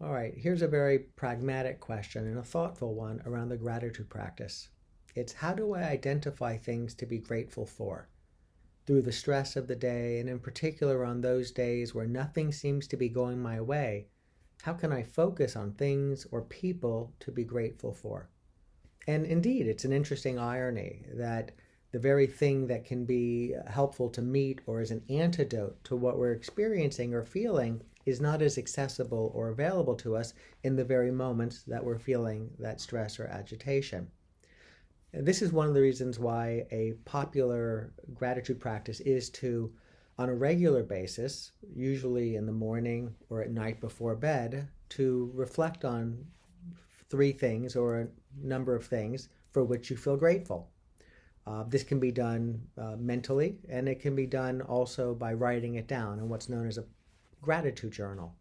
All right, here's a very pragmatic question and a thoughtful one around the gratitude practice. It's how do I identify things to be grateful for through the stress of the day, and in particular on those days where nothing seems to be going my way? How can I focus on things or people to be grateful for? And indeed, it's an interesting irony that the very thing that can be helpful to meet or as an antidote to what we're experiencing or feeling is not as accessible or available to us in the very moments that we're feeling that stress or agitation. This is one of the reasons why a popular gratitude practice is to, on a regular basis, usually in the morning or at night before bed, to reflect on three things or a number of things for which you feel grateful. This can be done mentally, and it can be done also by writing it down in what's known as a gratitude journal.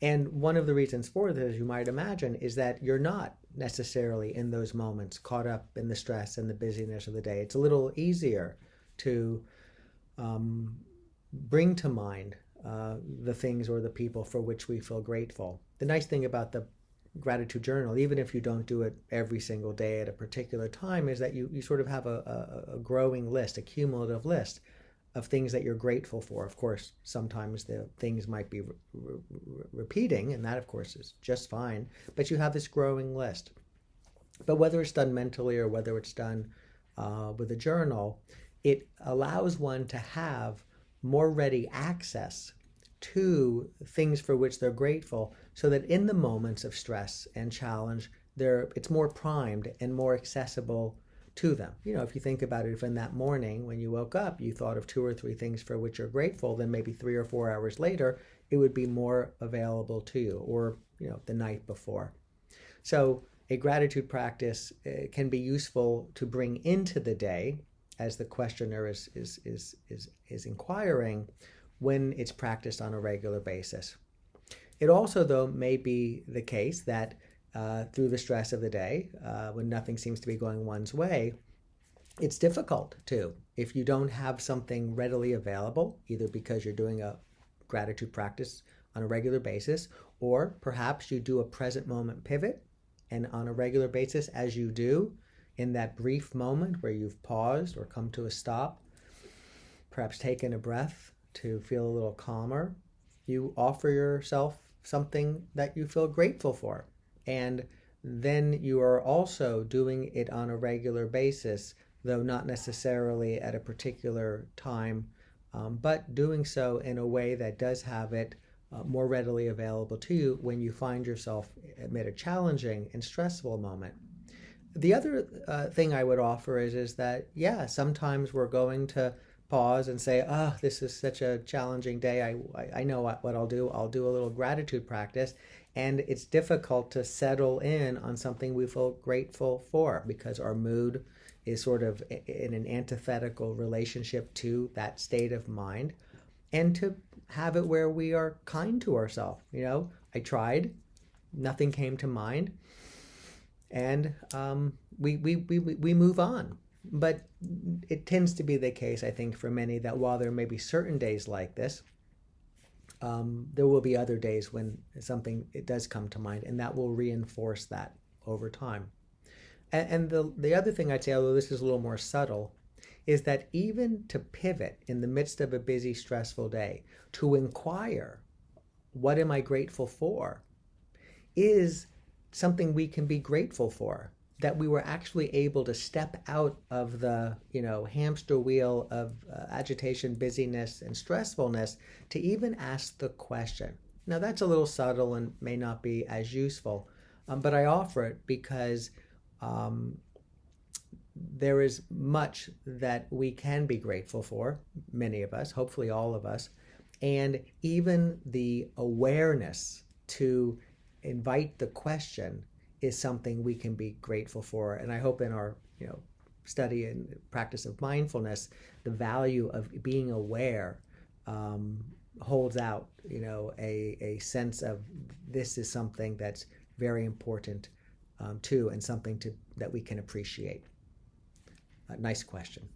And one of the reasons for this, as you might imagine, is that you're not necessarily in those moments caught up in the stress and the busyness of the day. It's a little easier to bring to mind the things or the people for which we feel grateful. The nice thing about the gratitude journal, even if you don't do it every single day at a particular time, is that you sort of have a growing list, a cumulative list of things that you're grateful for. Of course, sometimes the things might be repeating, and that, of course, is just fine, but you have this growing list. But whether it's done mentally or whether it's done with a journal, it allows one to have more ready access to things for which they're grateful, so that in the moments of stress and challenge, it's more primed and more accessible to them. You know, if you think about it, if in that morning when you woke up, you thought of two or three things for which you're grateful, then maybe 3 or 4 hours later, it would be more available to you, or, the night before. So a gratitude practice can be useful to bring into the day, as the questioner is inquiring, when it's practiced on a regular basis. It also, though, may be the case that through the stress of the day, when nothing seems to be going one's way, it's difficult to. If you don't have something readily available, either because you're doing a gratitude practice on a regular basis, or perhaps you do a present moment pivot, and on a regular basis, as you do, in that brief moment where you've paused or come to a stop, perhaps taken a breath to feel a little calmer, you offer yourself something that you feel grateful for. And then you are also doing it on a regular basis, though not necessarily at a particular time, but doing so in a way that does have it more readily available to you when you find yourself amid a challenging and stressful moment. The other thing I would offer is that, yeah, sometimes we're going to pause and say, oh, this is such a challenging day. I know what I'll do. I'll do a little gratitude practice. And it's difficult to settle in on something we feel grateful for because our mood is sort of in an antithetical relationship to that state of mind. And to have it where we are kind to ourselves. I tried, nothing came to mind, and we move on. But it tends to be the case, I think, for many, that while there may be certain days like this, there will be other days when it does come to mind, and that will reinforce that over time. And the other thing I'd say, although this is a little more subtle, is that even to pivot in the midst of a busy, stressful day, to inquire, what am I grateful for, is something we can be grateful for. That we were actually able to step out of the hamster wheel of agitation, busyness, and stressfulness to even ask the question. Now that's a little subtle and may not be as useful, but I offer it because there is much that we can be grateful for, many of us, hopefully all of us, and even the awareness to invite the question is something we can be grateful for. And I hope in our study and practice of mindfulness, the value of being aware holds out a sense of this is something that's very important too, and something that we can appreciate. Nice question.